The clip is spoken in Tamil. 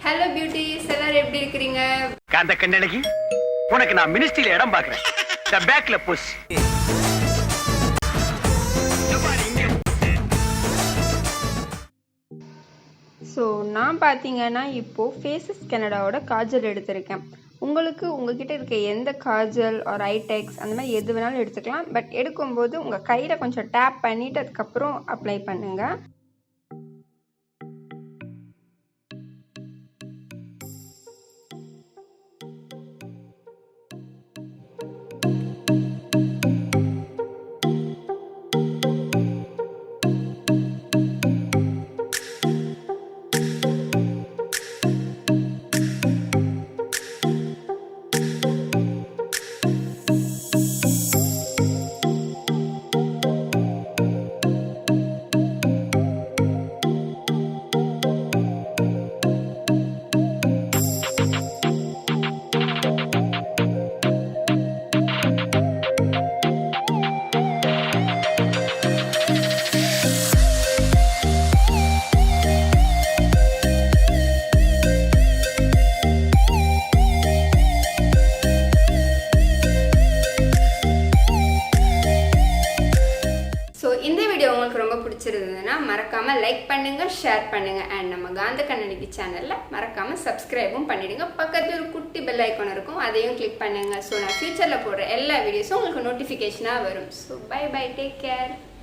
Hello beauties, எல்லாரும் எப்படி இருக்கீங்க? காந்த கண்ணழகி, உனக்கு நான் மினிஸ்ட்ரியில இடம் பார்க்கறேன். The backல push. ஸோ நான் பார்த்தீங்கன்னா இப்போ ஃபேஸஸ் கனடாவோட காஜல் எடுத்திருக்கேன். உங்களுக்கு உங்ககிட்ட இருக்க எந்த காஜல் ஒரு ஐடெக்ஸ் அந்த மாதிரி எது வேணாலும் எடுத்துக்கலாம். பட் எடுக்கும்போது உங்கள் கையில் கொஞ்சம் டேப் பண்ணிவிட்டு அதுக்கப்புறம் அப்ளை பண்ணுங்கள். இந்த வீடியோ உங்களுக்கு ரொம்ப பிடிச்சிருந்ததுன்னா மறக்காமல் லைக் பண்ணுங்கள், ஷேர் பண்ணுங்கள். அண்ட் நம்ம காந்த கண்ணழகி சேனலில் மறக்காமல் சப்ஸ்கிரைபும் பண்ணிவிடுங்க. பக்கத்தில் ஒரு குட்டி பெல் ஐக்கான் இருக்கும், அதையும் கிளிக் பண்ணுங்கள். ஸோ நான் ஃப்யூச்சரில் போடுற எல்லா வீடியோஸும் உங்களுக்கு நோட்டிஃபிகேஷனாக வரும். So bye bye, take care.